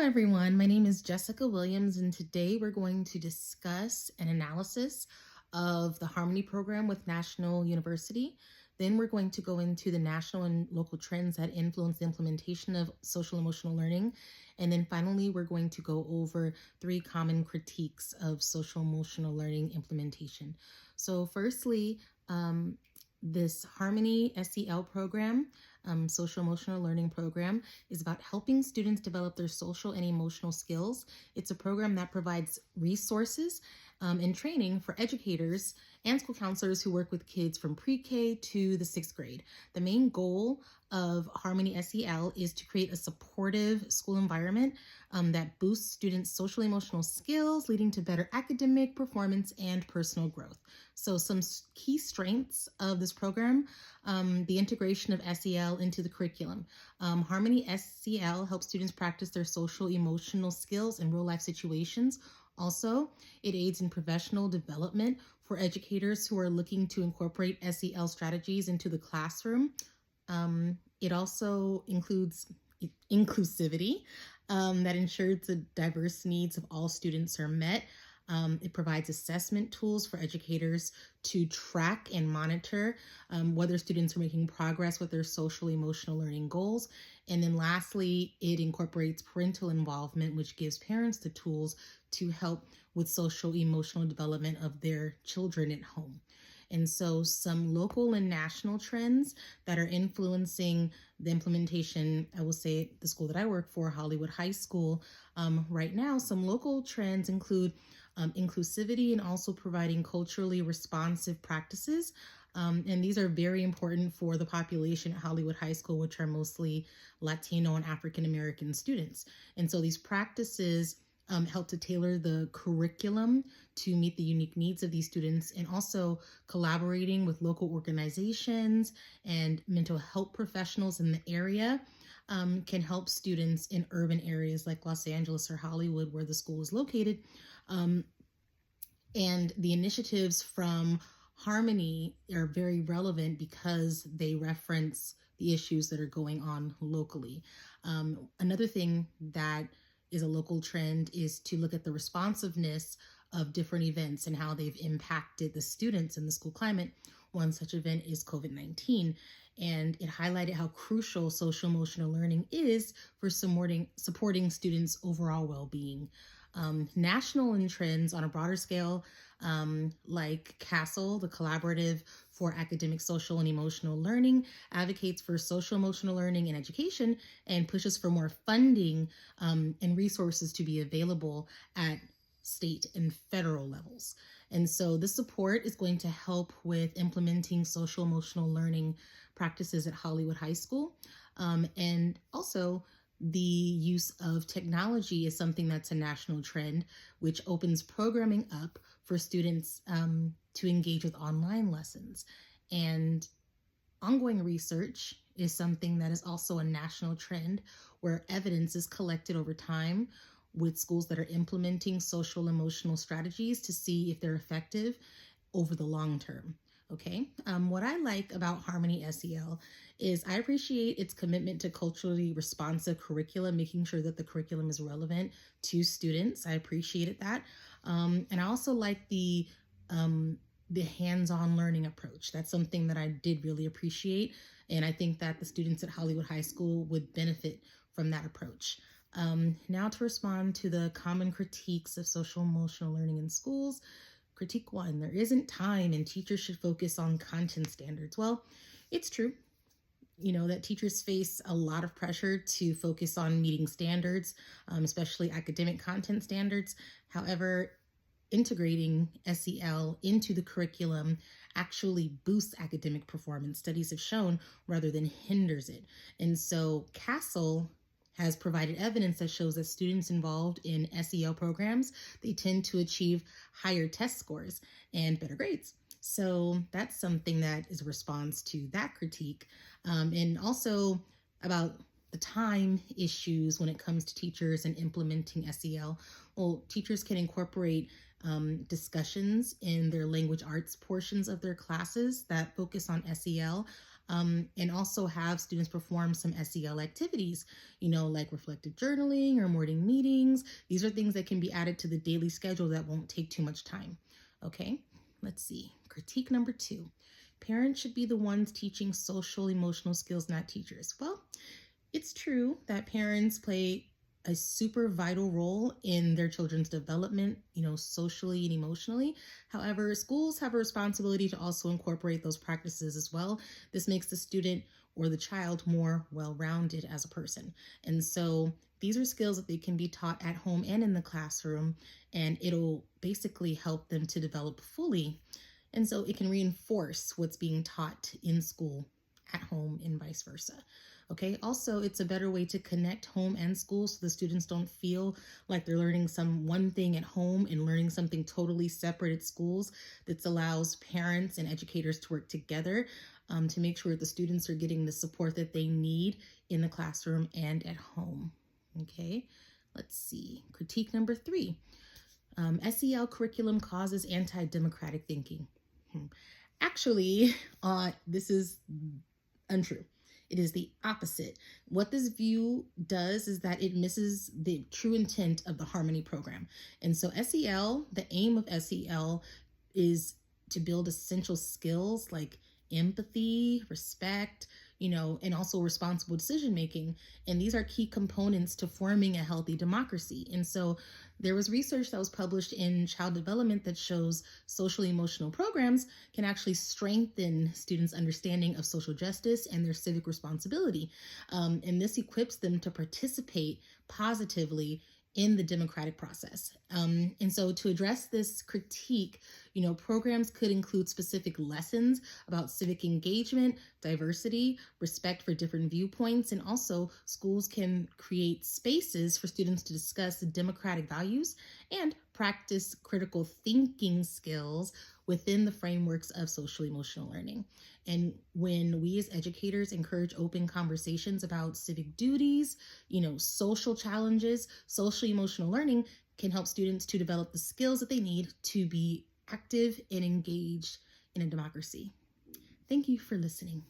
everyone. My name is Jessica Williams, and today we're going to discuss an analysis of the Harmony program with National University. Then we're going to go into the national and local trends that influence the implementation of social emotional learning. And then finally, we're going to go over 3 common critiques of social emotional learning implementation. So, firstly, this Harmony SEL program, social emotional learning program, is about helping students develop their social and emotional skills. It's a program that provides resources and training for educators and school counselors who work with kids from pre-K to the 6th grade. The main goal of Harmony SEL is to create a supportive school environment that boosts students' social emotional skills, leading to better academic performance and personal growth. So some key strengths of this program: the integration of SEL into the curriculum. Harmony SEL helps students practice their social emotional skills in real life situations. Also, it aids in professional development for educators who are looking to incorporate SEL strategies into the classroom. It also includes inclusivity that ensures the diverse needs of all students are met. It provides assessment tools for educators to track and monitor whether students are making progress with their social emotional learning goals. And then lastly, it incorporates parental involvement, which gives parents the tools to help with social emotional development of their children at home. And so some local and national trends that are influencing the implementation, I will say the school that I work for, Hollywood High School, right now, some local trends include inclusivity and also providing culturally responsive practices. And these are very important for the population at Hollywood High School, which are mostly Latino and African American students. And so these practices help to tailor the curriculum to meet the unique needs of these students, and also collaborating with local organizations and mental health professionals in the area can help students in urban areas like Los Angeles or Hollywood, where the school is located. And the initiatives from Harmony are very relevant because they reference the issues that are going on locally. Another thing that is a local trend is to look at the responsiveness of different events and how they've impacted the students in the school climate. One such event is COVID-19, and it highlighted how crucial social emotional learning is for supporting students' overall well-being. National and trends on a broader scale, like CASTLE, the Collaborative for Academic, Social, and Emotional Learning, advocates for social emotional learning and education and pushes for more funding and resources to be available at state and federal levels. And so this support is going to help with implementing social emotional learning practices at Hollywood High School. And also, the use of technology is something that's a national trend, which opens programming up for students to engage with online lessons. And ongoing research is something that is also a national trend, where evidence is collected over time with schools that are implementing social emotional strategies to see if they're effective over the long term. Okay. What I like about Harmony SEL is I appreciate its commitment to culturally responsive curriculum, making sure that the curriculum is relevant to students. I appreciated that. And I also like the hands-on learning approach. That's something that I did really appreciate. And I think that the students at Hollywood High School would benefit from that approach. Now to respond to the common critiques of social emotional learning in schools. Critique 1, there isn't time and teachers should focus on content standards. Well, it's true, that teachers face a lot of pressure to focus on meeting standards, especially academic content standards. However, integrating SEL into the curriculum actually boosts academic performance, studies have shown, rather than hinders it. And so CASTLE has provided evidence that shows that students involved in SEL programs, they tend to achieve higher test scores and better grades. So that's something that is a response to that critique. And also about the time issues when it comes to teachers and implementing SEL. Well, teachers can incorporate discussions in their language arts portions of their classes that focus on SEL and also have students perform some SEL activities, like reflective journaling or morning meetings. These are things that can be added to the daily schedule that won't take too much time. Okay, let's see. Critique number 2. Parents should be the ones teaching social emotional skills, not teachers. Well, it's true that parents play a super vital role in their children's development, socially and emotionally. However, schools have a responsibility to also incorporate those practices as well. This makes the student or the child more well-rounded as a person. And so these are skills that they can be taught at home and in the classroom, and it'll basically help them to develop fully. And so it can reinforce what's being taught in school at home and vice versa. Okay, also, it's a better way to connect home and school so the students don't feel like they're learning some one thing at home and learning something totally separate at schools. This allows parents and educators to work together to make sure the students are getting the support that they need in the classroom and at home. Okay, let's see. Critique number 3. SEL curriculum causes anti-democratic thinking. Actually, this is untrue. It is the opposite. What this view does is that it misses the true intent of the Harmony program. And so SEL, the aim of SEL is to build essential skills like empathy, respect, and also responsible decision making. And these are key components to forming a healthy democracy. And so there was research that was published in Child Development that shows social emotional programs can actually strengthen students' understanding of social justice and their civic responsibility. And this equips them to participate positively in the democratic process. And so to address this critique, programs could include specific lessons about civic engagement, diversity, respect for different viewpoints, and also schools can create spaces for students to discuss democratic values and practice critical thinking skills within the frameworks of social emotional learning. And when we as educators encourage open conversations about civic duties, social challenges, social emotional learning can help students to develop the skills that they need to be active and engaged in a democracy. Thank you for listening.